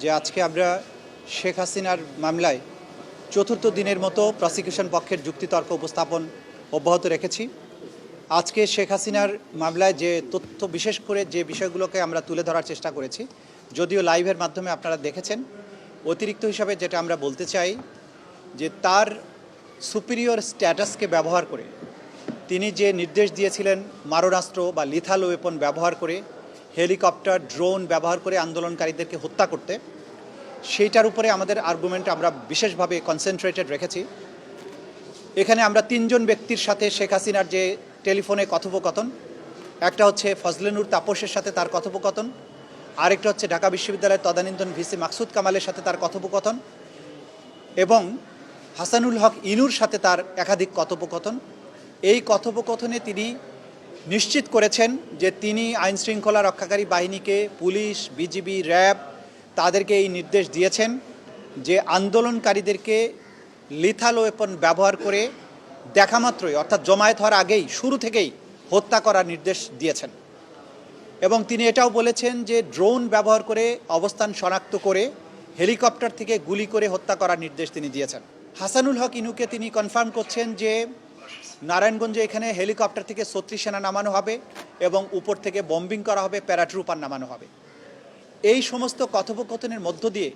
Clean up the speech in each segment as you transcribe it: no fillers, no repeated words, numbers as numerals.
যে আজকে আমরা শেখ হাসিনার মামলায় চতুর্থ দিনের মতো প্রসিকিউশন পক্ষের যুক্তিতর্ক উপস্থাপন অব্যাহত রেখেছি। আজকে শেখ হাসিনার মামলায় যে তথ্য, বিশেষ করে যে বিষয়গুলোকে আমরা তুলে ধরার চেষ্টা করেছি, যদিও লাইভের মাধ্যমে আপনারা দেখেছেন, অতিরিক্ত হিসাবে যেটা আমরা বলতে চাই যে তার সুপিরিয়র স্ট্যাটাসকে ব্যবহার করে তিনি যে নির্দেশ দিয়েছিলেন মারণাস্ত্র বা লিথাল ওয়েপন ব্যবহার করে, হেলিকপ্টার, ড্রোন ব্যবহার করে আন্দোলনকারীদেরকে হত্যা করতে, সেইটার উপরে আমাদের আর্গুমেন্ট আমরা বিশেষভাবে কনসেন্ট্রেটেড রেখেছি। এখানে আমরা তিনজন ব্যক্তির সাথে শেখ হাসিনার যে টেলিফোনে কথোপকথন, একটা হচ্ছে ফজলে নূর তাপসের সাথে তার কথোপকথন, আরেকটা হচ্ছে ঢাকা বিশ্ববিদ্যালয়ের তদানীন্তন ভিসি মাকসুদ কামালের সাথে তার কথোপকথন, এবং হাসানুল হক ইনুর সাথে তার একাধিক কথোপকথন। এই কথোপকথনে তিনি নিশ্চিত করেছেন যে তিনি আইনশৃঙ্খলা রক্ষাকারী বাহিনীকে, পুলিশ, বিজিবি, র্যাব, তাদেরকে এই নির্দেশ দিয়েছেন যে আন্দোলনকারীদেরকে লিথাল ওয়েপন ব্যবহার করে দেখামাত্রই, অর্থাৎ জমায়েত হওয়ার আগেই, শুরু থেকেই হত্যা করার নির্দেশ দিয়েছেন। এবং তিনি এটাও বলেছেন যে ড্রোন ব্যবহার করে অবস্থান শনাক্ত করে হেলিকপ্টার থেকে গুলি করে হত্যা করার নির্দেশ তিনি দিয়েছেন। হাসানুল হক ইনুকে তিনি কনফার্ম করছেন যে নারায়ণগঞ্জে এখানে হেলিকপ্টার থেকে ৩৬ সেনা নামানো হবে এবং উপর থেকে বম্বিং করা হবে, প্যারাট্রুপার নামানো হবে। এই সমস্ত কথোপকথনের মধ্য দিয়ে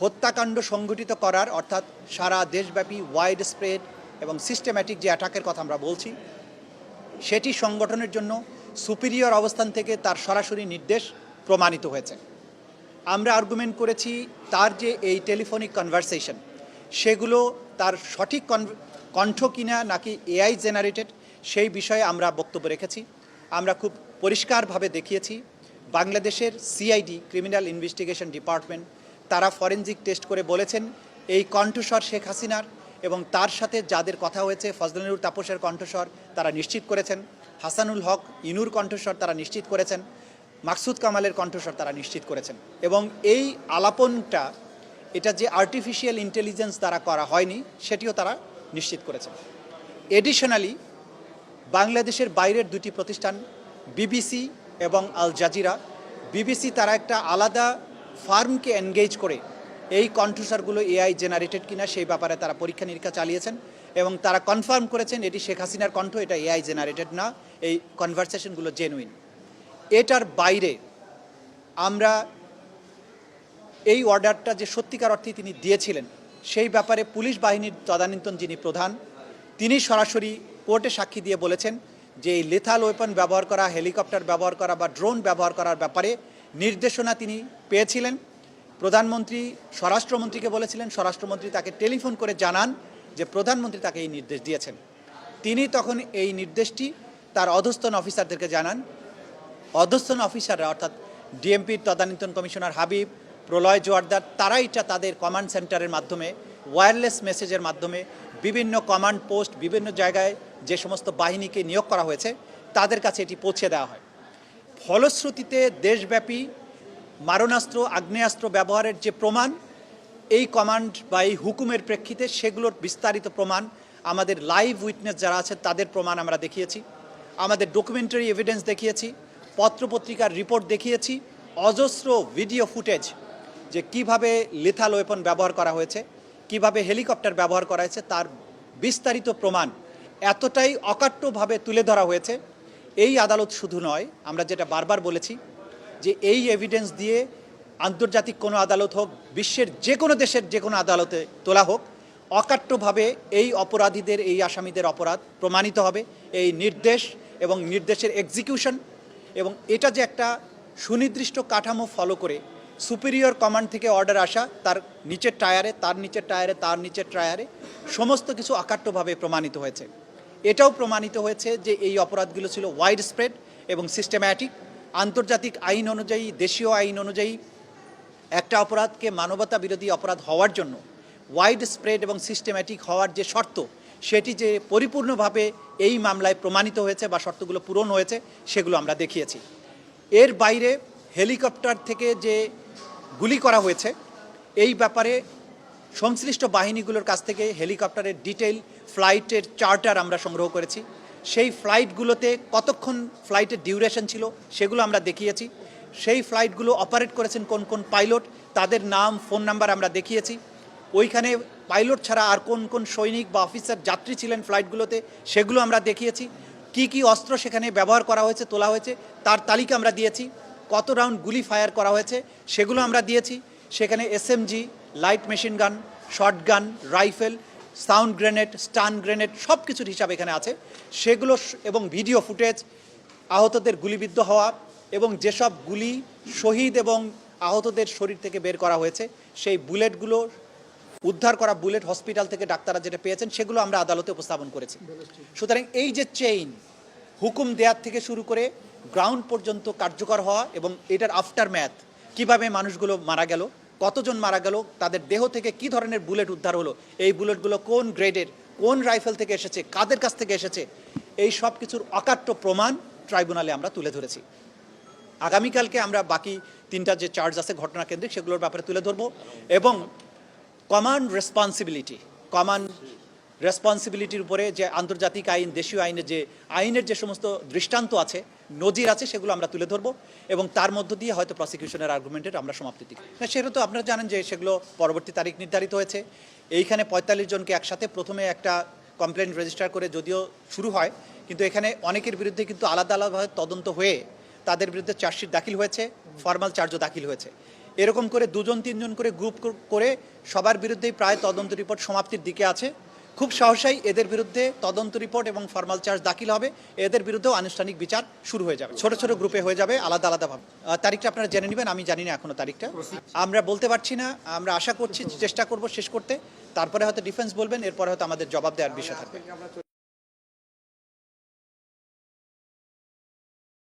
হত্যাকাণ্ড সংগঠিত করার, অর্থাৎ সারা দেশব্যাপী ওয়াইড স্প্রেড এবং সিস্টেম্যাটিক যে অ্যাটাকের কথা আমরা বলছি, সেটি সংগঠনের জন্য সুপিরিয়র অবস্থান থেকে তার সরাসরি নির্দেশ প্রমাণিত হয়েছে। আমরা আর্গুমেন্ট করেছি তার যে এই টেলিফোনিক কনভারসেশন, সেগুলো তার সঠিক কণ্ঠ কিনা নাকি এআই জেনারেটেড, সেই বিষয়ে আমরা বক্তব্য রেখেছি। আমরা খুব পরিষ্কারভাবে দেখিয়েছি বাংলাদেশের সিআইডি, ক্রিমিনাল ইনভেস্টিগেশন ডিপার্টমেন্ট, তারা ফরেনজিক টেস্ট করে বলেছেন এই কণ্ঠস্বর শেখ হাসিনার, এবং তার সাথে যাদের কথা হয়েছে ফজলে নূর তাপসের কণ্ঠস্বর তারা নিশ্চিত করেছেন, হাসানুল হক ইনুর কণ্ঠস্বর তারা নিশ্চিত করেছেন, মাকসুদ কামালের কণ্ঠস্বর তারা নিশ্চিত করেছেন। এবং এই আলাপনটা, এটা যে আর্টিফিশিয়াল ইন্টেলিজেন্স দ্বারা করা হয়নি, সেটিও তারা নিশ্চিত করেছেন। এডিশনালি বাংলাদেশের বাইরের দুটি প্রতিষ্ঠান, বিবিসি এবং আল জাজিরা, বিবিসি তারা একটা আলাদা ফার্মকে এনগেজ করে এই কণ্ঠস্বরগুলো এআই জেনারেটেড কিনা সেই ব্যাপারে তারা পরীক্ষা নিরীক্ষা চালিয়েছেন এবং তারা কনফার্ম করেছেন এটি শেখ হাসিনার কণ্ঠ, এটা এআই জেনারেটেড না, এই কনভারসেশনগুলো জেনুইন। এটার বাইরে আমরা এই অর্ডারটা যে সত্যিকার অর্থে তিনি দিয়েছিলেন, সেই ব্যাপারে পুলিশ বাহিনীর তদানীন্তন যিনি প্রধান, তিনি সরাসরি কোর্টে সাক্ষী দিয়ে বলেছেন যে এই লিথাল ওয়েপন ব্যবহার করা, হেলিকপ্টার ব্যবহার করা বা ড্রোন ব্যবহার করার ব্যাপারে নির্দেশনা তিনি পেয়েছিলেন। প্রধানমন্ত্রী স্বরাষ্ট্রমন্ত্রীকে বলেছিলেন, স্বরাষ্ট্রমন্ত্রী তাকে টেলিফোন করে জানান যে প্রধানমন্ত্রী তাকে এই নির্দেশ দিয়েছেন। তিনি তখন এই নির্দেশটি তার অধস্তন অফিসারদেরকে জানান। অধস্তন অফিসাররা, অর্থাৎ ডিএমপির তদানীন্তন কমিশনার হাবিব, প্রলয় জোয়ারদার, তারা এটা তাদের কমান্ড সেন্টারের মাধ্যমে, ওয়্যারলেস মেসেজের মাধ্যমে বিভিন্ন কমান্ড পোস্ট, বিভিন্ন জায়গায় যে সমস্ত বাহিনীকে নিয়োগ করা হয়েছে তাদের কাছে এটি পৌঁছে দেওয়া হয়। ফলশ্রুতিতে দেশব্যাপী মারণাস্ত্র, আগ্নেয়াস্ত্র ব্যবহারের যে প্রমাণ, এই কমান্ড বা এই হুকুমের প্রেক্ষিতে সেগুলোর বিস্তারিত প্রমাণ, আমাদের লাইভ উইটনেস যারা আছে তাদের প্রমাণ আমরা দেখিয়েছি, আমাদের ডকুমেন্টারি এভিডেন্স দেখিয়েছি, পত্রপত্রিকার রিপোর্ট দেখিয়েছি, অজস্র ভিডিও ফুটেজ যে কিভাবে লিথাল ওয়েপন ব্যবহার করা হয়েছে, কিভাবে হেলিকপ্টার ব্যবহার করা হয়েছে, তার বিস্তারিত প্রমাণ এতটাই অকাট্যভাবে তুলে ধরা হয়েছে। এই আদালত শুধু নয়, আমরা যেটা বারবার বলেছি যে এই এভিডেন্স দিয়ে আন্তর্জাতিক কোনো আদালত হোক, বিশ্বের যে কোনো দেশের যে কোনো আদালতে তোলা হোক, অকাট্যভাবে এই অপরাধীদের, এই আসামিদের অপরাধ প্রমাণিত হবে। এই নির্দেশ এবং নির্দেশের এক্সিকিউশন, এবং এটা যে একটা সুনির্দিষ্ট কাঠামো ফলো করে সুপিরিয়র কমান্ড থেকে অর্ডার আসা, তার নিচের টায়ারে, তার নিচের টায়ারে, তার নিচের টায়ারে, সমস্ত কিছু অকাট্যভাবে প্রমাণিত হয়েছে। এটাও প্রমাণিত হয়েছে যে এই অপরাধগুলো ছিল ওয়াইড স্প্রেড এবং সিস্টেম্যাটিক। আন্তর্জাতিক আইন অনুযায়ী, দেশীয় আইন অনুযায়ী একটা অপরাধকে মানবতা বিরোধী অপরাধ হওয়ার জন্য ওয়াইড স্প্রেড এবং সিস্টেম্যাটিক হওয়ার যে শর্ত, সেটি যে পরিপূর্ণভাবে এই মামলায় প্রমাণিত হয়েছে বা শর্তগুলো পূরণ হয়েছে, সেগুলো আমরা দেখিয়েছি। এর বাইরে হেলিকপ্টার থেকে যে গুলি করা হয়েছে, এই ব্যাপারে সংশ্লিষ্ট বাহিনীগুলোর কাছ থেকে হেলিকপ্টারের ডিটেইল ফ্লাইটের চার্টার আমরা সংগ্রহ করেছি। সেই ফ্লাইটগুলোতে কতক্ষণ ফ্লাইটের ডিউরেশন ছিল সেগুলো আমরা দেখিয়েছি। সেই ফ্লাইটগুলো অপারেট করেছেন কোন কোন পাইলট, তাদের নাম ফোন নাম্বার আমরা দেখিয়েছি। ওইখানে পাইলট ছাড়া আর কোন কোন সৈনিক বা অফিসার যাত্রী ছিলেন ফ্লাইটগুলোতে সেগুলো আমরা দেখিয়েছি। কি কি অস্ত্র সেখানে ব্যবহার করা হয়েছে, তোলা হয়েছে তার তালিকা আমরা দিয়েছি। কত রাউন্ড গুলি ফায়ার করা হয়েছে সেগুলো আমরা দিয়েছি। সেখানে SMG, light machine gun, shotgun, rifle, sound grenade, stun grenade সব কিছুর হিসাব এখানে আছে। সেগুলো এবং ভিডিও ফুটেজ, আহতদের গুলিবিদ্ধ হওয়া এবং যেসব গুলি শহীদ এবং আহতদের শরীর থেকে বের করা হয়েছে সেই বুলেটগুলো, উদ্ধার করা বুলেট হসপিটাল থেকে ডাক্তাররা যেটা পেয়েছেন সেগুলো আমরা আদালতে উপস্থাপন করেছি। সুতরাং এই যে চেইন, হুকুম দেওয়ার থেকে শুরু করে গ্রাউন্ড পর্যন্ত কার্যকর হওয়া এবং এটার আফটার ম্যাথ, কীভাবে মানুষগুলো মারা গেল, কতজন মারা গেল, তাদের দেহ থেকে কি ধরনের বুলেট উদ্ধার হলো, এই বুলেটগুলো কোন গ্রেডের, কোন রাইফেল থেকে এসেছে, কাদের কাছ থেকে এসেছে, এই সব কিছুর অকাট্য প্রমাণ ট্রাইব্যুনালে আমরা তুলে ধরেছি। আগামীকালকে আমরা বাকি 3টা যে চার্জ আছে ঘটনা কেন্দ্রিক সেগুলোর ব্যাপারে তুলে ধরবো এবং কমান্ড রেসপন্সিবিলিটির উপরে যে আন্তর্জাতিক আইন, দেশীয় আইনের যে সমস্ত দৃষ্টান্ত আছে, নজির আছে, সেগুলো আমরা তুলে ধরবো এবং তার মধ্য দিয়ে হয়তো প্রসিকিউশনের আর্গুমেন্টের আমরা সমাপ্তি দিই। সেটা তো আপনারা জানেন যে সেগুলো পরবর্তী তারিখ নির্ধারিত হয়েছে। এইখানে 45 জনকে একসাথে প্রথমে একটা কমপ্লেন রেজিস্টার করে যদিও শুরু হয়, কিন্তু এখানে অনেকের বিরুদ্ধে কিন্তু আলাদা আলাদাভাবে তদন্ত হয়ে তাদের বিরুদ্ধে চার্জশিট দাখিল হয়েছে, ফর্মাল চার্জও দাখিল হয়েছে। এরকম করে 2-3 করে গ্রুপ করে সবার বিরুদ্ধেই প্রায় তদন্ত রিপোর্ট সমাপ্তির দিকে আছে। খুব সহসাই এদের বিরুদ্ধে তদন্ত রিপোর্ট এবং ফর্মাল চার্জ দাখিল হবে, এদের বিরুদ্ধেও আনুষ্ঠানিক বিচার শুরু হয়ে যাবে। ছোট ছোট গ্রুপে হয়ে যাবে, আলাদা আলাদাভাবে। তারিখটা আপনারা জেনে নেবেন, আমি জানি না এখনো তারিখটা, আমরা বলতে পারছি না। আমরা আশা করছি, চেষ্টা করব শেষ করতে, তারপরে হয়তো ডিফেন্স বলবেন, এরপরে হয়তো আমাদের জবাব দেওয়ার বিষয় থাকবে।